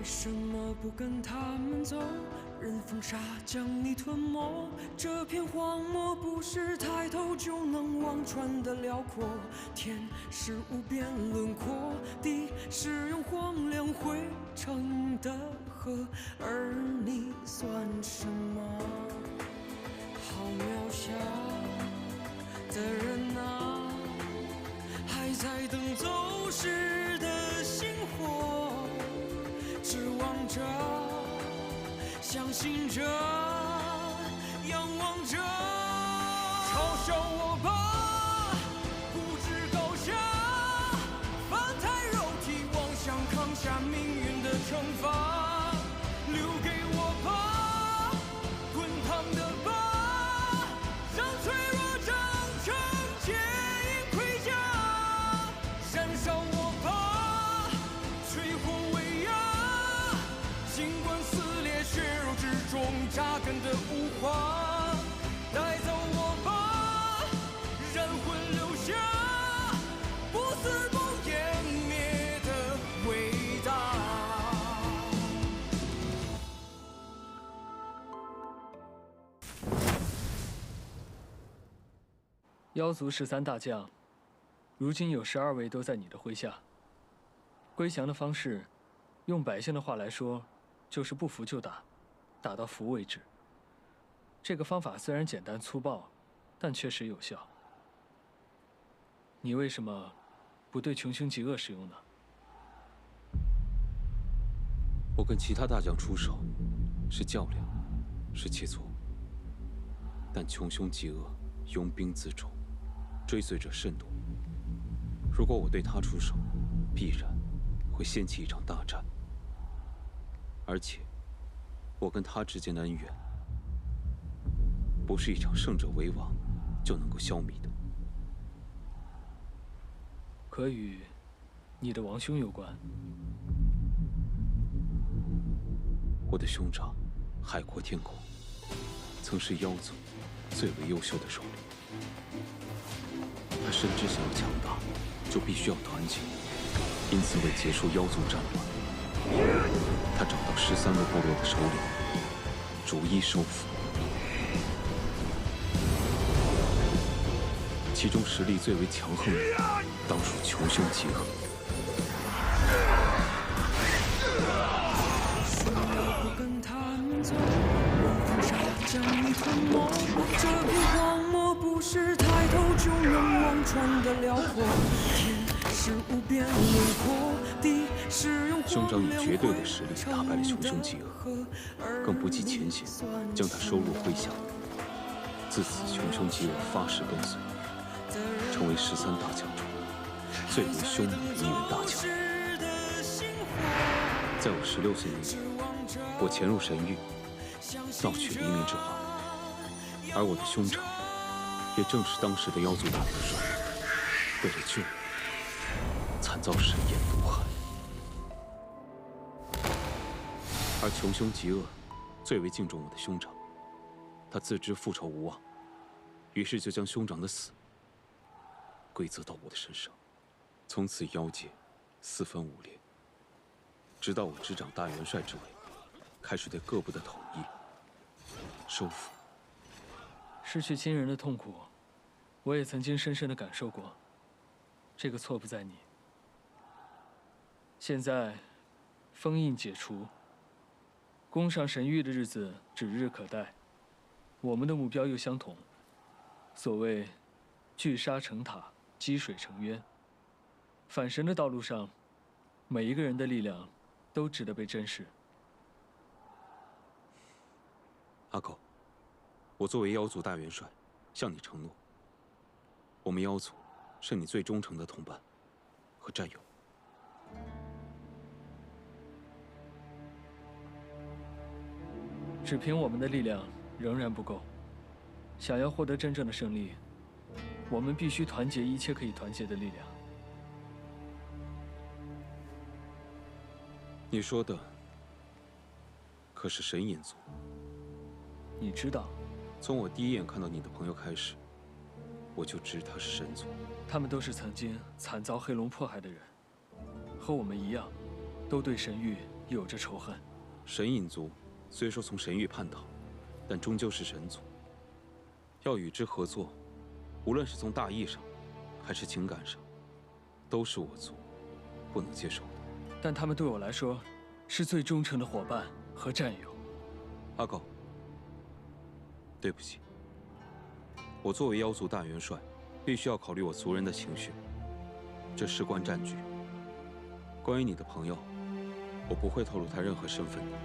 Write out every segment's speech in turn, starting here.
什么不跟他们走？任风沙将你吞没。这片荒漠不是抬头就能望穿的辽阔，天是无边轮廓，地是用荒凉汇成的河，而你算什么？好渺小的人啊，还在等走时的星火，指望着，相信着，仰望着，嘲笑我吧，不知高下，翻太肉体，妄想扛下命运的惩罚，留给我吧，滚烫的疤，让脆弱长成坚硬盔甲，燃烧我吧，摧毁威压，尽管撕裂血肉之中扎根的无花，带走我吧，燃魂留下不死不湮灭的伟大。妖族13大将，如今有12位都在你的麾下。归降的方式，用百姓的话来说，就是不服就打，打到服为止。这个方法虽然简单粗暴，但确实有效。你为什么不对穷凶极恶使用呢？我跟其他大将出手，是较量，是切磋。但穷凶极恶，拥兵自重，追随者甚多。如果我对他出手，必然会掀起一场大战。而且，我跟他之间的恩怨，不是一场胜者为王就能够消弭的。可与你的王兄有关。我的兄长海阔天空，曾是妖族最为优秀的首领。他深知想要强大，就必须要团结，因此为结束妖族战乱，他找到13个部落的首领，逐一收服。其中实力最为强横的，当属穷凶极恶。不跟他们走，任风沙将你吞没。这片荒漠不是抬头就能望穿的辽阔，天是无边轮廓，地是用兄长以绝对的实力打败了穷凶极恶，更不计前嫌，将他收入麾下。自此，穷凶极恶发誓跟随，成为13大将中最为凶猛的一员大将。在我16岁那年，我潜入神域，盗取黎明之花，而我的兄长，也正是当时的妖族大元帅。为了救我，惨遭神焰毒害。而穷凶极恶最为敬重我的兄长，他自知复仇无望，于是就将兄长的死归责到我的身上。从此妖界四分五裂，直到我执掌大元帅之位，开始对各部的统一、收复。失去亲人的痛苦，我也曾经深深的感受过。这个错不在你。现在，封印解除，攻上神域的日子指日可待。我们的目标又相同，所谓聚沙成塔，积水成渊。反神的道路上，每一个人的力量都值得被珍视。阿狗，我作为妖族大元帅，向你承诺，我们妖族是你最忠诚的同伴和战友。只凭我们的力量仍然不够，想要获得真正的胜利，我们必须团结一切可以团结的力量。你说的可是神隐族？你知道，从我第一眼看到你的朋友开始，我就知他是神族。他们都是曾经惨遭黑龙迫害的人，和我们一样，都对神域有着仇恨。神隐族虽说从神域叛逃，但终究是神族。要与之合作，无论是从大义上，还是情感上，都是我族不能接受的。但他们对我来说，是最忠诚的伙伴和战友。阿高，对不起，我作为妖族大元帅，必须要考虑我族人的情绪。这事关战局。关于你的朋友，我不会透露他任何身份的。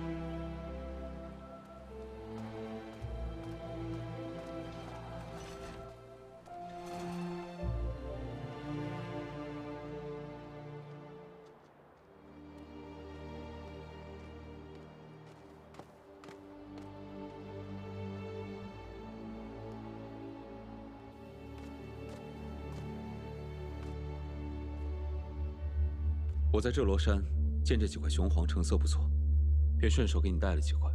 我在这罗山见这几块雄黄成色不错，便顺手给你带了几块。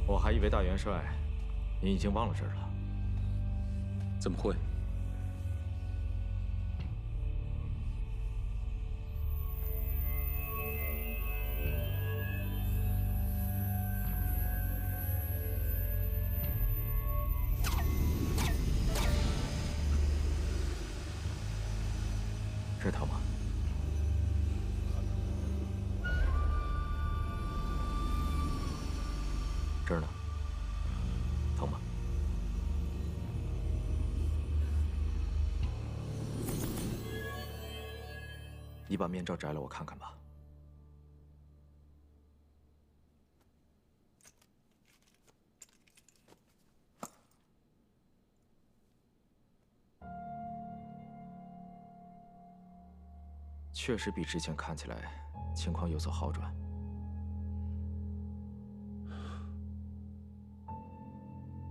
我还以为大元帅，你已经忘了这儿了。怎么会？这儿疼吗？这儿呢？疼吗？你把面罩摘了，我看看吧。确实比之前看起来情况有所好转。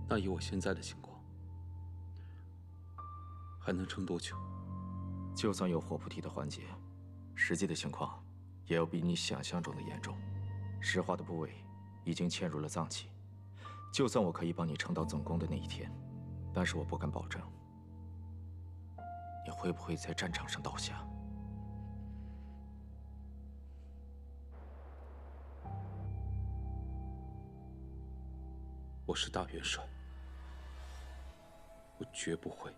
那以我现在的情况，还能撑多久？就算有火菩提的缓解，实际的情况也要比你想象中的严重。石化的部位已经嵌入了脏器，就算我可以帮你撑到总攻的那一天，但是我不敢保证你会不会在战场上倒下。我是大元帅，我绝不会，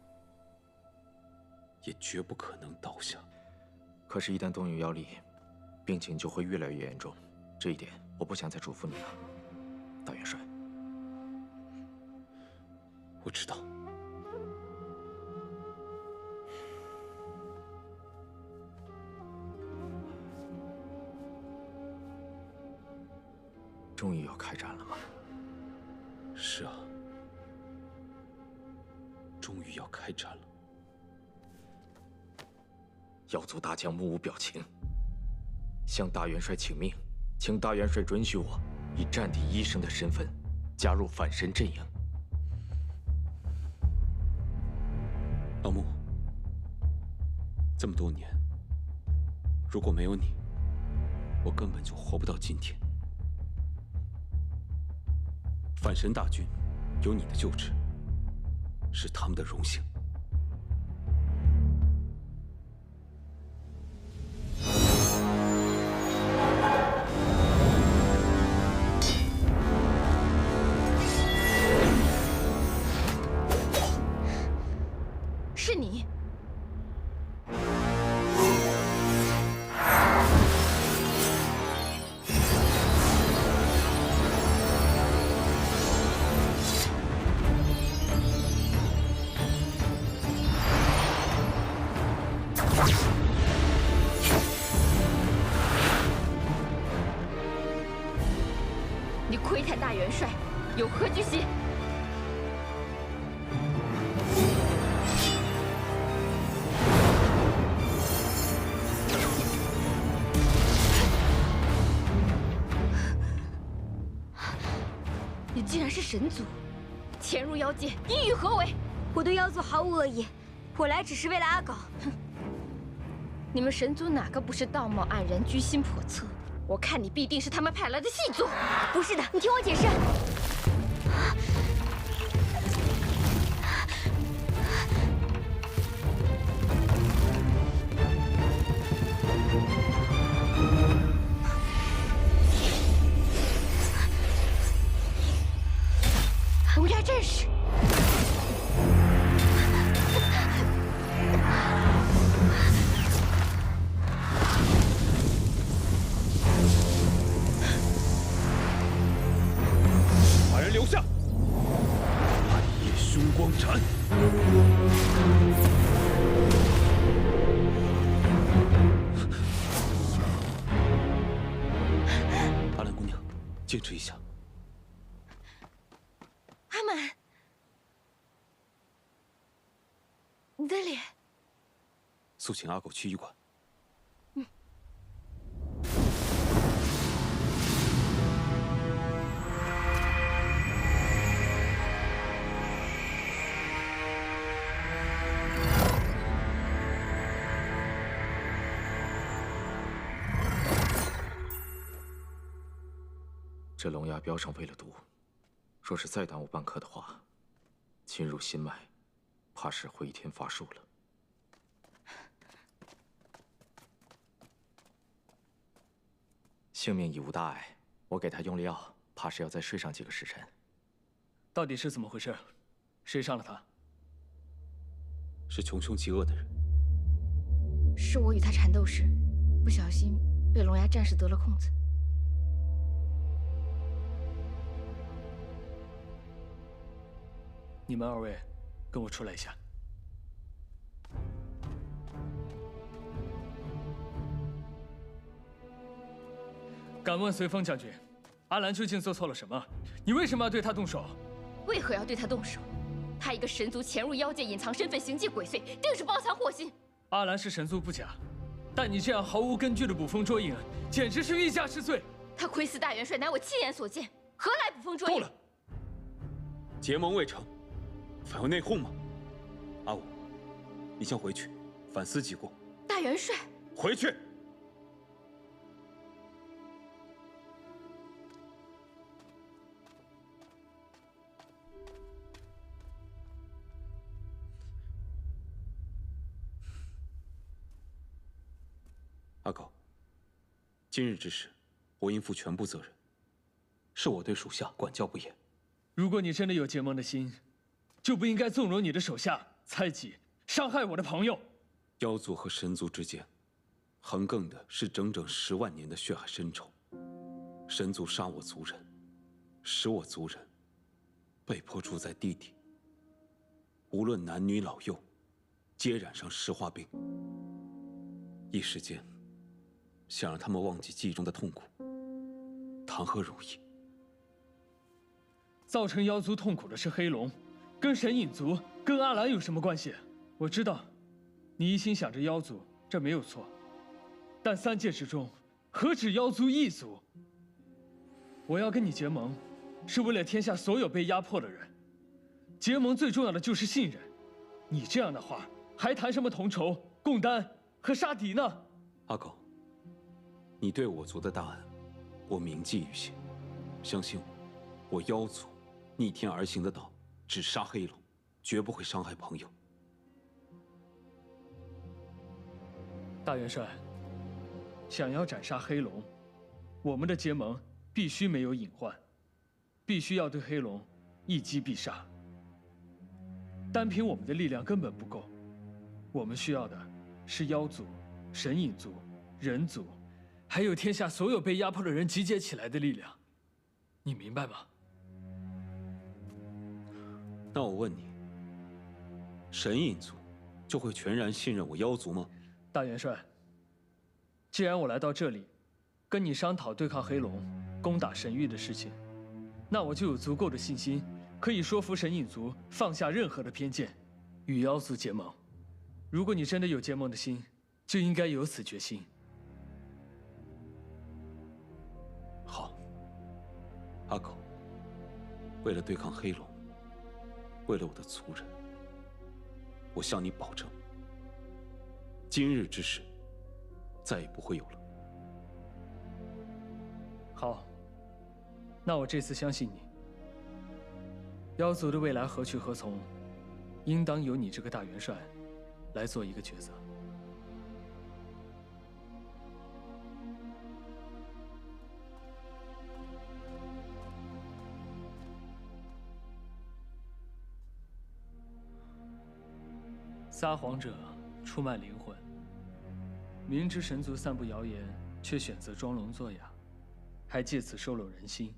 也绝不可能倒下。可是，一旦动用妖力，病情就会越来越严重。这一点，我不想再嘱咐你了，大元帅。我知道。终于要开战了吗？是啊，终于要开战了。妖族大将目无表情，向大元帅请命，请大元帅准许我以战地医生的身份加入反神阵营。老穆，这么多年，如果没有你，我根本就活不到今天。反神大军有你的救治，是他们的荣幸。是你。你窥探大元帅，有何居心？你竟然是神族，潜入妖界，意欲何为？我对妖族毫无恶意，我来只是为了阿狗。哼！你们神族哪个不是道貌岸然、居心叵测？我看你必定是他们派来的细作。不是的，你听我解释。龙牙战士。 把人留下！暗夜凶光斩！阿兰姑娘，坚持一下。阿满，你的脸。速请阿狗去医馆。 这龙牙标上喂了毒，若是再耽误半刻的话，侵入心脉，怕是回天乏术了。性命已无大碍，我给他用了药，怕是要再睡上几个时辰。到底是怎么回事？谁伤了他？是穷凶极恶的人。是我与他缠斗时，不小心被龙牙战士得了空子。 你们二位，跟我出来一下。敢问随风将军，阿兰究竟做错了什么？你为什么要对他动手？为何要对他动手？他一个神族潜入妖界，隐藏身份，行迹鬼祟，定是包藏祸心。阿兰是神族不假，但你这样毫无根据的捕风捉影，简直是欲加之罪。他窥伺大元帅，乃我亲眼所见，何来捕风捉影？够了！结盟未成。 反有内讧吗？阿武，你先回去反思己过。大元帅，回去。阿狗，今日之事，我应负全部责任。是我对属下管教不严。如果你真的有结盟的心， 就不应该纵容你的手下猜忌、伤害我的朋友。妖族和神族之间，横亘的是整整10万年的血海深仇。神族杀我族人，使我族人被迫住在地底。无论男女老幼，皆染上石化病。一时间，想让他们忘记记忆中的痛苦，谈何容易？造成妖族痛苦的是黑龙。 跟神隐族、跟阿兰有什么关系？我知道，你一心想着妖族，这没有错。但3界之中，何止妖族一族？我要跟你结盟，是为了天下所有被压迫的人。结盟最重要的就是信任。你这样的话，还谈什么同仇、共担和杀敌呢？阿狗，你对我族的大恩，我铭记于心。相信我，妖族逆天而行的道。 只杀黑龙，绝不会伤害朋友。大元帅，想要斩杀黑龙，我们的结盟必须没有隐患，必须要对黑龙一击必杀。单凭我们的力量根本不够，我们需要的是妖族、神隐族、人族，还有天下所有被压迫的人集结起来的力量。你明白吗？ 那我问你，神隐族就会全然信任我妖族吗？大元帅，既然我来到这里，跟你商讨对抗黑龙、攻打神域的事情，那我就有足够的信心，可以说服神隐族放下任何的偏见，与妖族结盟。如果你真的有结盟的心，就应该有此决心。好，阿狗，为了对抗黑龙。为了我的族人，我向你保证，今日之事再也不会有了。好，那我这次相信你。妖族的未来何去何从，应当由你这个大元帅来做一个抉择。撒谎者出卖灵魂，明知神族散布谣言，却选择装聋作哑，还借此收拢人心。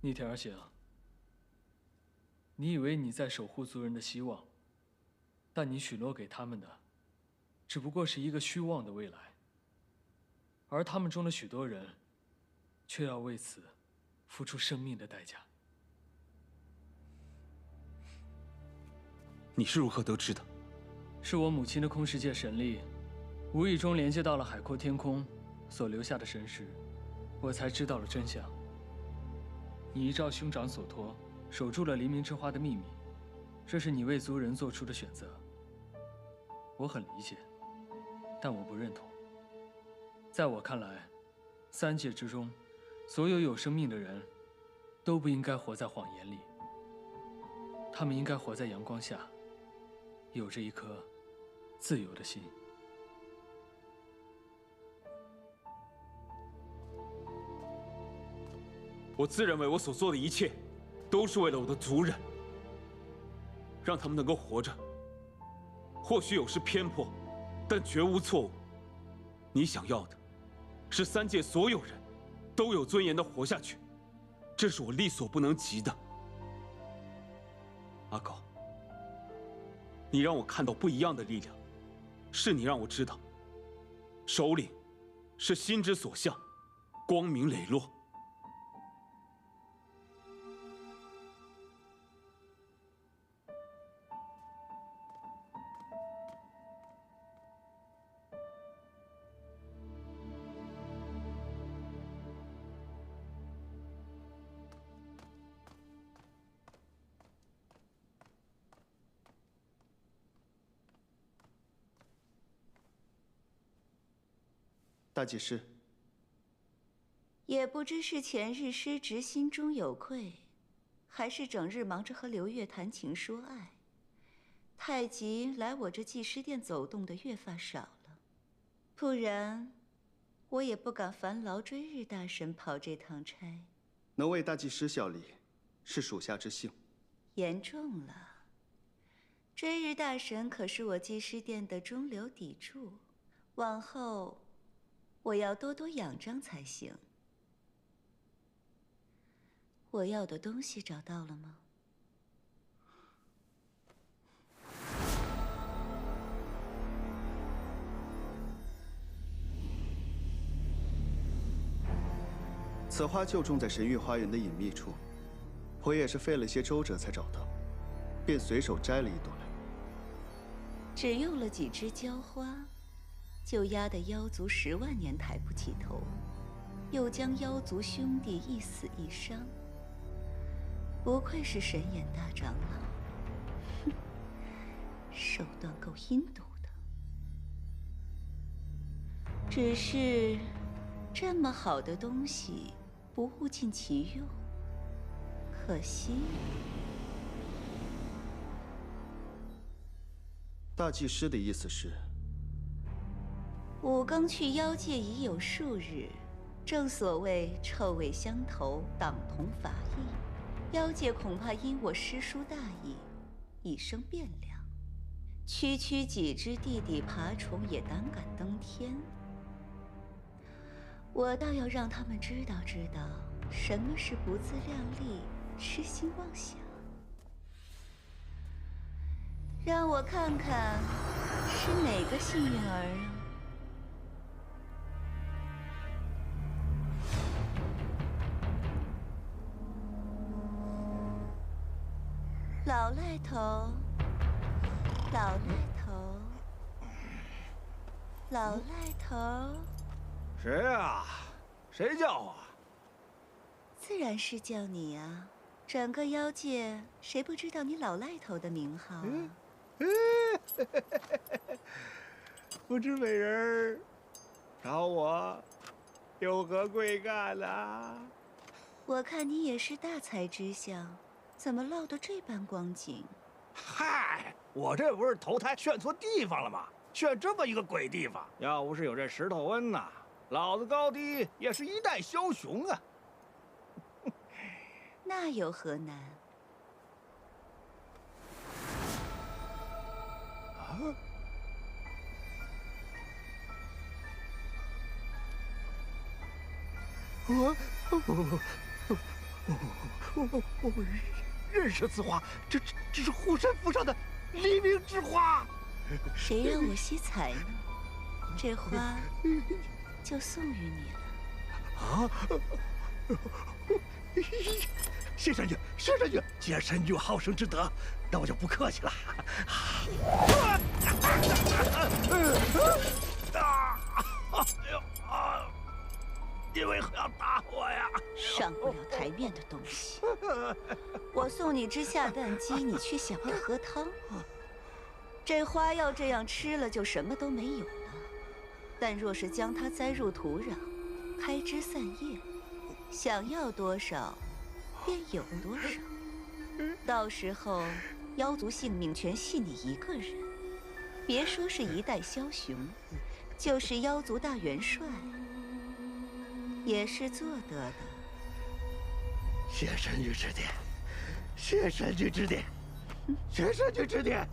逆天而行，你以为你在守护族人的希望，但你许诺给他们的，只不过是一个虚妄的未来，而他们中的许多人，却要为此付出生命的代价。你是如何得知的？是我母亲的空世界神力，无意中连接到了海阔天空所留下的神石，我才知道了真相。你依照兄长所托，守住了黎明之花的秘密，这是你为族人做出的选择。我很理解，但我不认同。在我看来，三界之中，所有有生命的人，都不应该活在谎言里。他们应该活在阳光下，有着一颗自由的心。我自认为我所做的一切，都是为了我的族人，让他们能够活着。或许有失偏颇，但绝无错误。你想要的，是三界所有人都有尊严地活下去，这是我力所不能及的。阿高，你让我看到不一样的力量，是你让我知道，首领是心之所向，光明磊落。大祭司，也不知是前日失职心中有愧，还是整日忙着和刘月谈情说爱，太极来我这祭师殿走动的越发少了。不然，我也不敢烦劳追日大神跑这趟差。能为大祭司效力，是属下之幸。言重了。追日大神可是我祭师殿的中流砥柱，往后我要多多仰仗才行。我要的东西找到了吗？此花就种在神域花园的隐秘处，我也是费了些周折才找到，便随手摘了一朵来。只用了几枝娇花，就压得妖族10万年抬不起头，又将妖族兄弟一死一伤。不愧是神眼大长老，哼，手段够阴毒的。只是这么好的东西，不物尽其用，可惜。大祭司的意思是，我刚去妖界已有数日，正所谓臭味相投，党同伐异。妖界恐怕因我师叔大意，已生变量。区区几只地底爬虫也胆敢登天，我倒要让他们知道知道什么是不自量力、痴心妄想。让我看看是哪个幸运儿啊！老赖头，老赖头，老赖头。谁啊？谁叫啊？自然是叫你啊！整个妖界，谁不知道你老赖头的名号啊？不知美人找我有何贵干呐？我看你也是大才之相，怎么落得这般光景？嗨，我这不是投胎选错地方了吗？选这么一个鬼地方，要不是有这石头温呐，老子高低也是一代枭雄啊！那有何难？啊！我认识此花，这是护身符上的黎明之花。谁让我惜才呢？这花就送予你了。啊！谢神女，谢神女，既然神女有好生之德，那我就不客气了。你为何要打我呀？上不了台面的东西！我送你只下蛋鸡，你却想要喝汤。这花要这样吃了，就什么都没有了。但若是将它栽入土壤，开枝散叶，想要多少，便有多少。到时候，妖族性命全系你一个人。别说是一代枭雄，就是妖族大元帅，也是做得的。谢神女指点，谢神女指点，谢神女指点，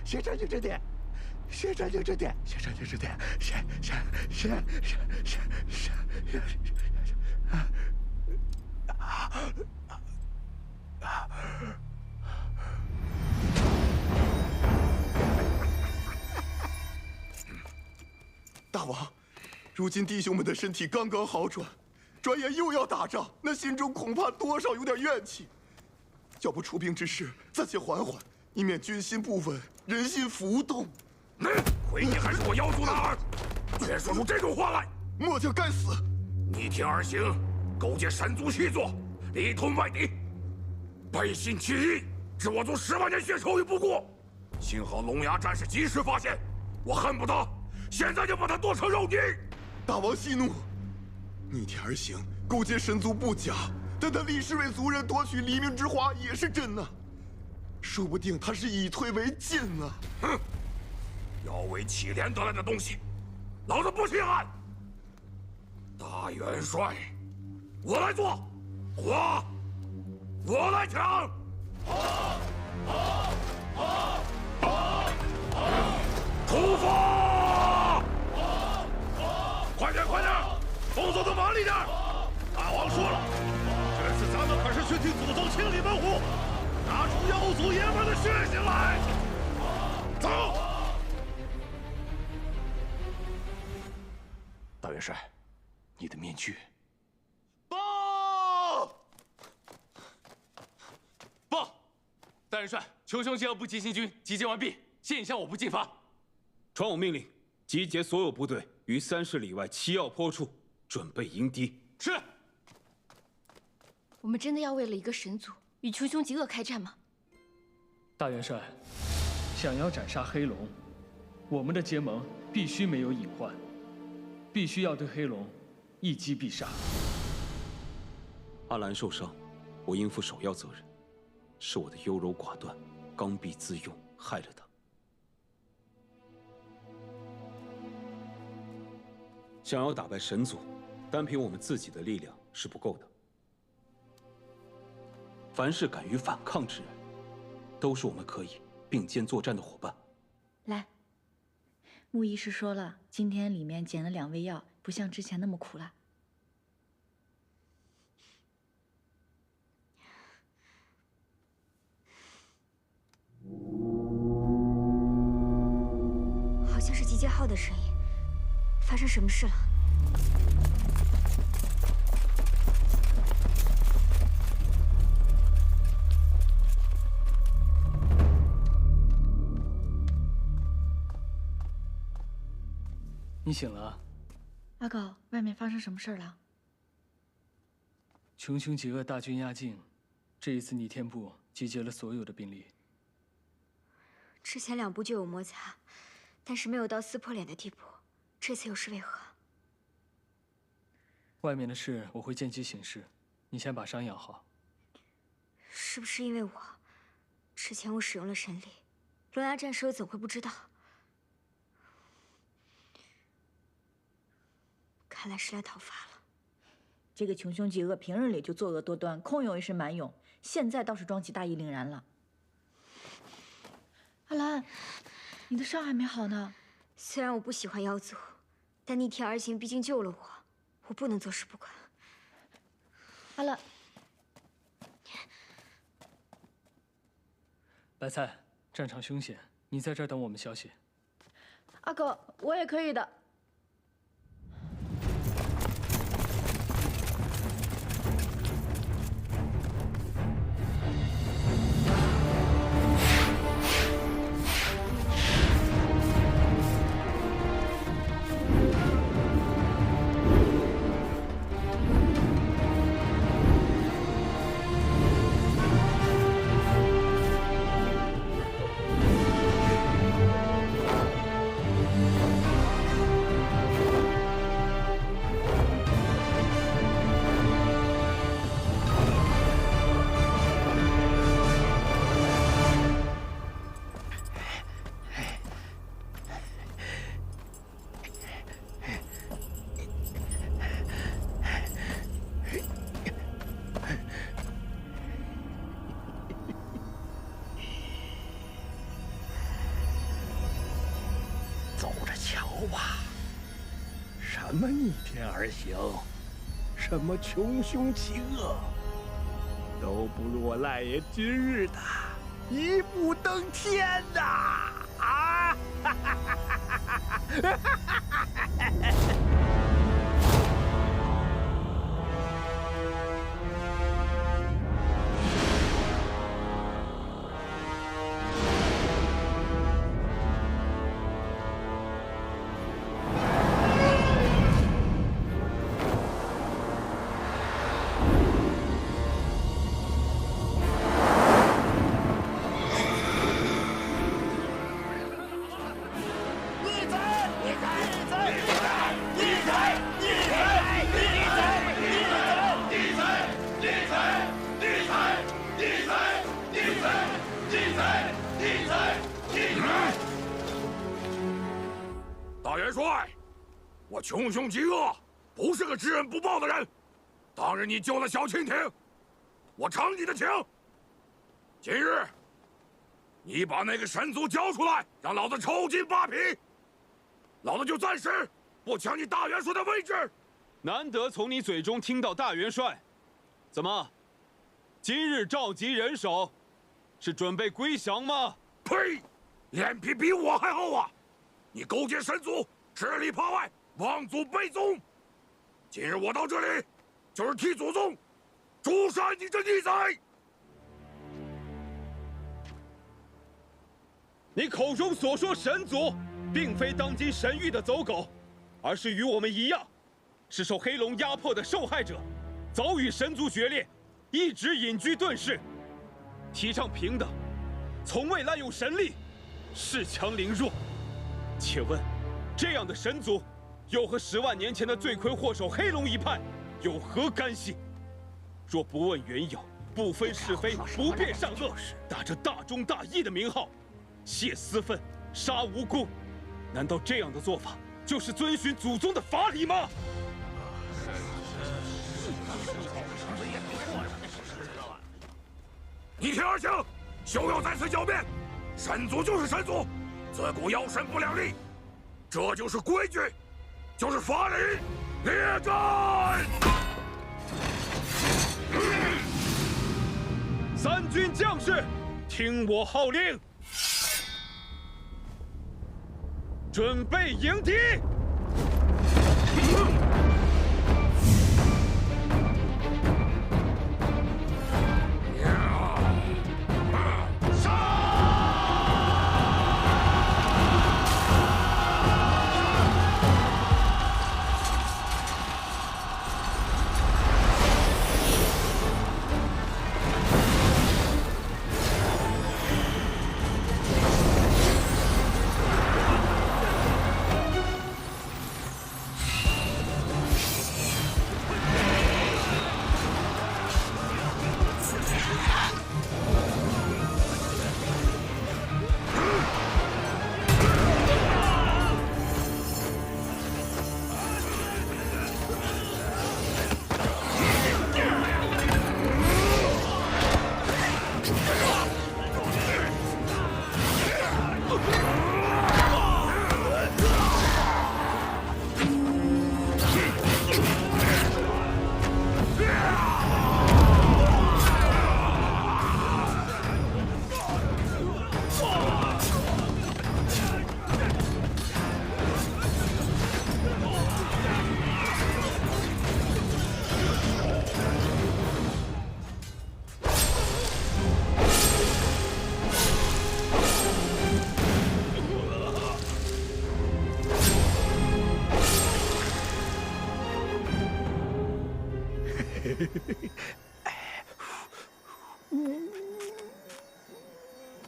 谢神女指点，谢神女指点，谢神女指点，谢。大王，如今弟兄们的身体刚刚好转，转眼又要打仗，那心中恐怕多少有点怨气。要不出兵之时，暂且缓缓，以免军心不稳，人心浮动。亏你还是我妖族男儿，居然说出这种话来！末将该死！逆天而行，勾结山族细作，里通外敌，背信弃义，置我族10万年血仇于不顾。幸好龙牙战士及时发现，我恨不得现在就把他剁成肉泥！大王息怒，逆天而行，勾结神族不假，但他立誓为族人夺取黎明之花也是真呐。说不定他是以退为进啊！哼，要为乞怜得来的东西，老子不稀罕。大元帅，我来做，我来抢！出发！快点，动作都麻利点！大王说了，这次咱们可是去替祖宗清理门户，拿出妖族爷们的血性来！走！大元帅，你的面具。报！大元帅，求兄接二部急行军集结完毕，现已向我部进发。传我命令，集结所有部队于30里外七要坡处，准备迎敌。是。我们真的要为了一个神族与穷凶极恶开战吗？大元帅，想要斩杀黑龙，我们的结盟必须没有隐患，必须要对黑龙一击必杀。阿兰受伤，我应负首要责任，是我的优柔寡断、刚愎自用害了他。想要打败神族，单凭我们自己的力量是不够的。凡是敢于反抗之人，都是我们可以并肩作战的伙伴。来，穆医师说了，今天里面减了2味药，不像之前那么苦了。好像是集结号的声音，发生什么事了？你醒了？阿狗，外面发生什么事了？穷凶极恶大军压境，这一次逆天部集结了所有的兵力。之前2部就有摩擦，但是没有到撕破脸的地步。这次又是为何？外面的事我会见机行事，你先把伤养好。是不是因为我？之前我使用了神力，龙牙战士又怎会不知道？看来是来讨伐了。这个穷凶极恶，平日里就作恶多端，空有一身蛮勇，现在倒是装起大义凛然了。阿兰，你的伤还没好呢。虽然我不喜欢妖族，但逆天而行毕竟救了我，我不能坐视不管。阿兰，白菜，战场凶险，你在这儿等我们消息。阿狗，我也可以的。什么逆天而行，什么穷凶极恶，都不如我赖爷今日的一步登天呐！啊！哈哈哈哈哈！大元帅，我穷凶极恶，不是个知恩不报的人。当日你救了小蜻蜓，我偿你的情。今日，你把那个神族交出来，让老子抽筋扒皮，老子就暂时不抢你大元帅的位置。难得从你嘴中听到大元帅，怎么，今日召集人手，是准备归降吗？呸！脸皮比我还厚啊！你勾结神族，吃里扒外，妄祖背宗。今日我到这里，就是替祖宗诛杀你这逆贼！你口中所说神族，并非当今神域的走狗，而是与我们一样，是受黑龙压迫的受害者，早与神族决裂，一直隐居遁世，提倡平等，从未滥用神力，恃强凌弱。且问，这样的神族，又和10万年前的罪魁祸首黑龙一派有何干系？若不问缘由，不分是非，不辨善恶，打着大忠大义的名号，泄私愤，杀无辜，难道这样的做法就是遵循祖宗的法理吗？逆天而行，休要再次狡辩。神族就是神族，自古妖神不两立，这就是规矩，就是法理。列阵！三军将士，听我号令，准备迎敌！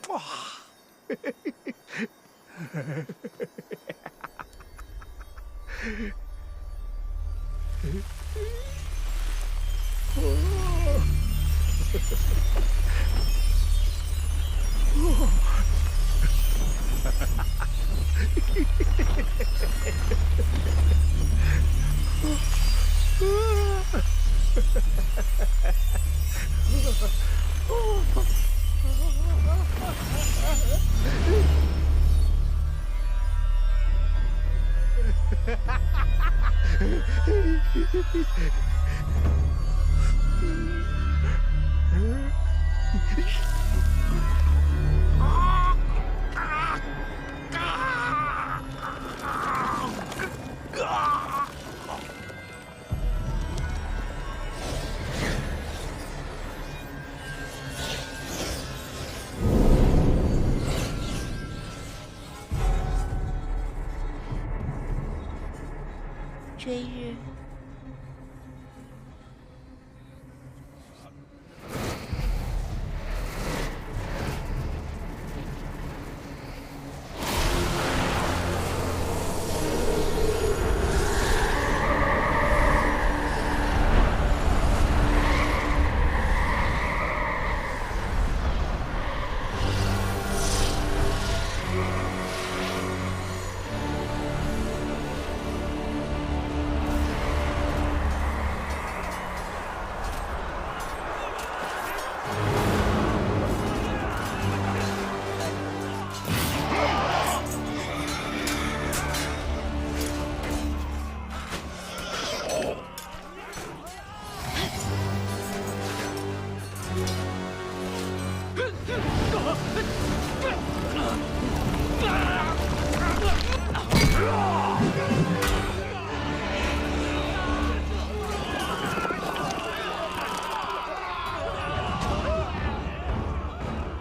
哇！追日，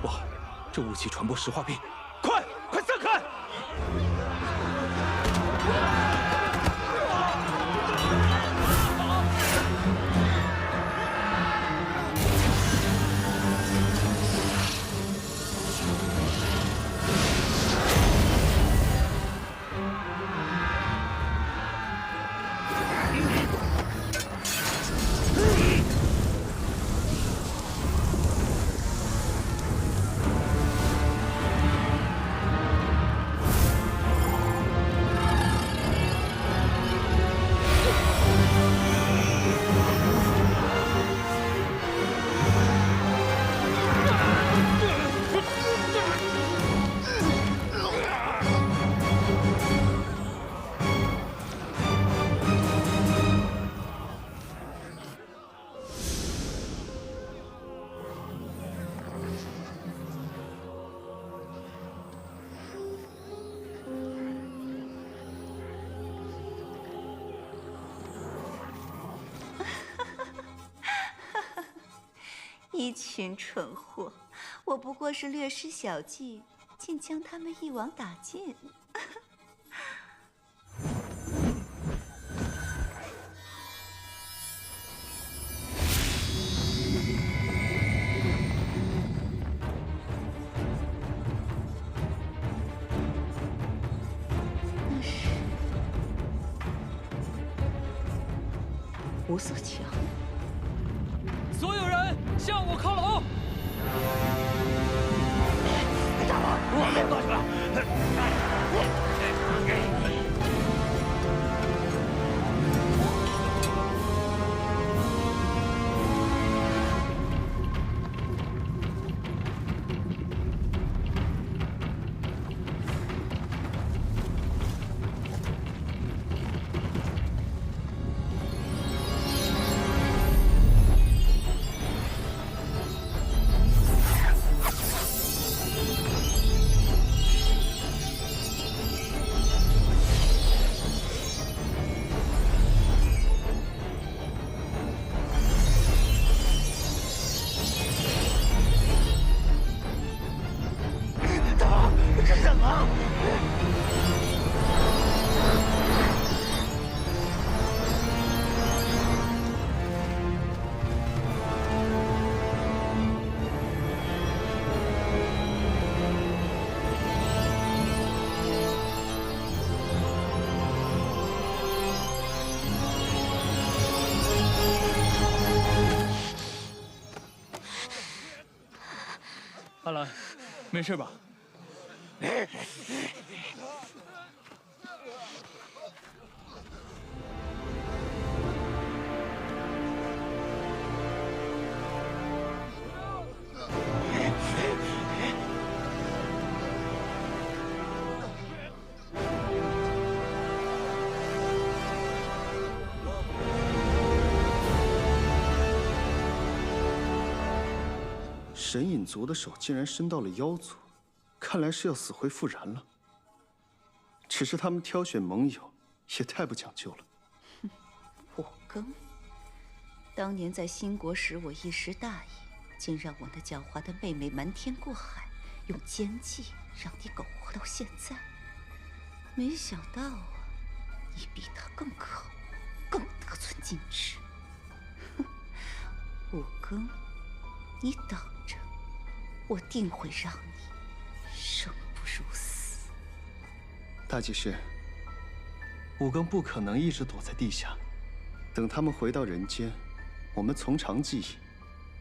哇，这雾气传播石化病，快散开！一群蠢货，我不过是略施小计，竟将他们一网打尽。那是无色枪。所有人向我靠拢！大王，我们过去了。阿兰，没事吧？神隐族的手竟然伸到了妖族，看来是要死灰复燃了。只是他们挑选盟友也太不讲究了。哼，我庚，当年在新国时，我一时大意，竟让我那狡猾的妹妹瞒天过海，用奸计让你苟活到现在。没想到啊，你比她更可恶，更得寸进尺。哼，我庚，你等着，我定会让你生不如死。大祭司，武庚不可能一直躲在地下，等他们回到人间，我们从长计议，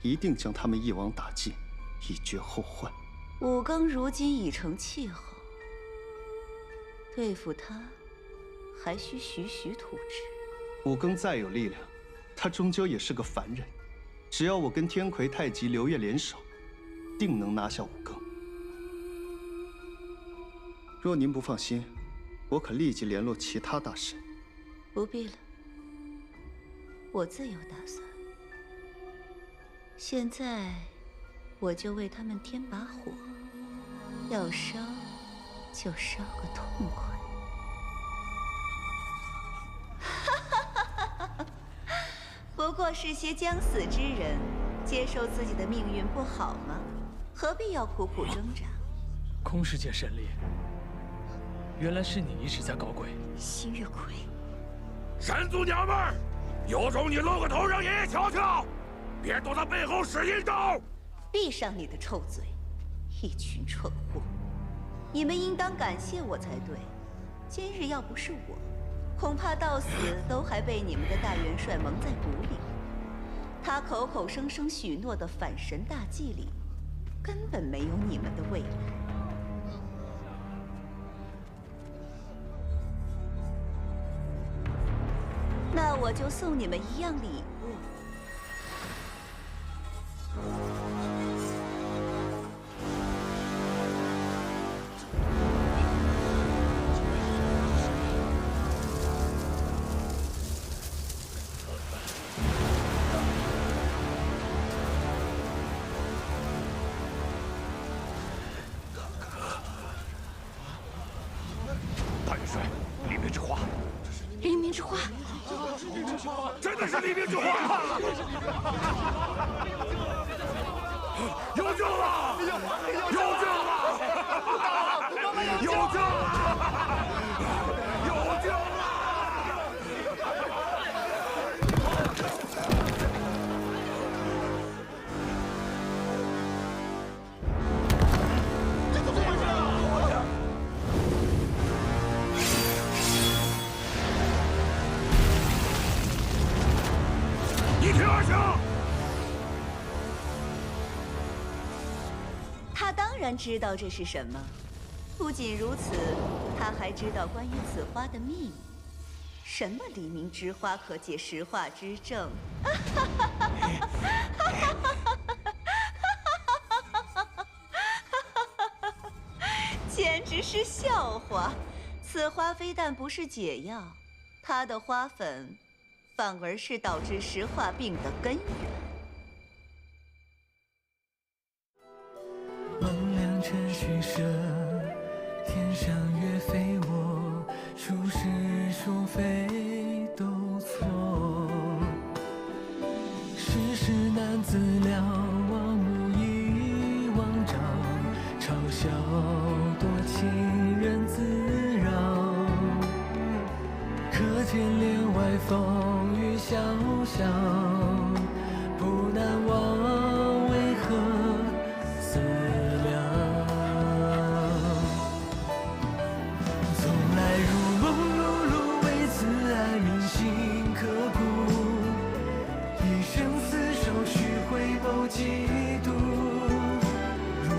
一定将他们一网打尽，以绝后患。武庚如今已成气候，对付他还需徐徐图之。武庚再有力量，他终究也是个凡人。只要我跟天魁、太极、流月联手，定能拿下武庚。若您不放心，我可立即联络其他大神。不必了，我自有打算。现在，我就为他们添把火，要烧就烧个痛快。不过是些将死之人，接受自己的命运不好吗？何必要苦苦挣扎？空世界神力，原来是你一直在搞鬼。新月魁，神族娘们儿，有种你露个头让爷爷瞧瞧，别躲在背后使阴招！闭上你的臭嘴，一群蠢货！你们应当感谢我才对。今日要不是我，恐怕到死都还被你们的大元帅蒙在鼓里。他口口声声许诺的反神大计里，根本没有你们的未来。那我就送你们一样礼物。大元帅，黎明之花，黎明之花。真的是黎明之花！有救了！有救了！有救了！有救了！这怎么回事啊？一听而行。他当然知道这是什么。不仅如此，他还知道关于此花的秘密。什么黎明之花可解石化之症？简直是笑话！此花非但不是解药，它的花粉反而是导致石化病的根源。梦亮晨虚设，天上月非我，孰是孰非都错。世事难自了，无以忘朝，嘲笑多情人自扰。可见帘外风雨萧萧，不难忘为何思量。从来如梦如露，为此爱铭心刻骨，一生厮守，须回眸几度。若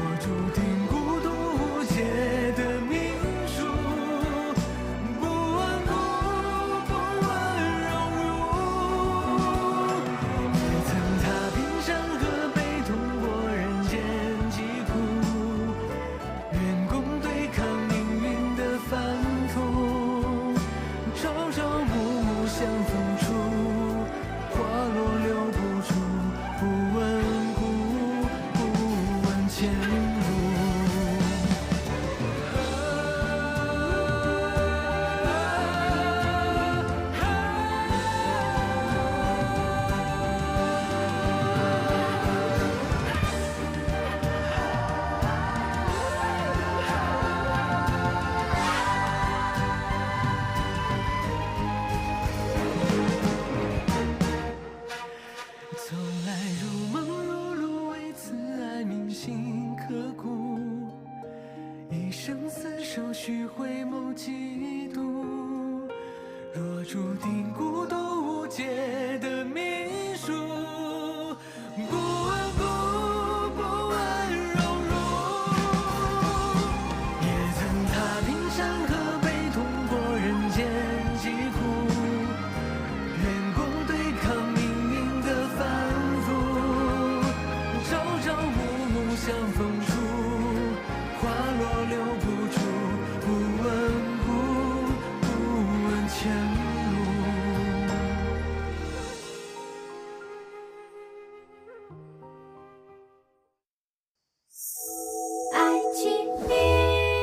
前路。从来如梦如露，为此爱铭心刻骨，一生厮守，须回眸几度。若注定孤独无解的命数。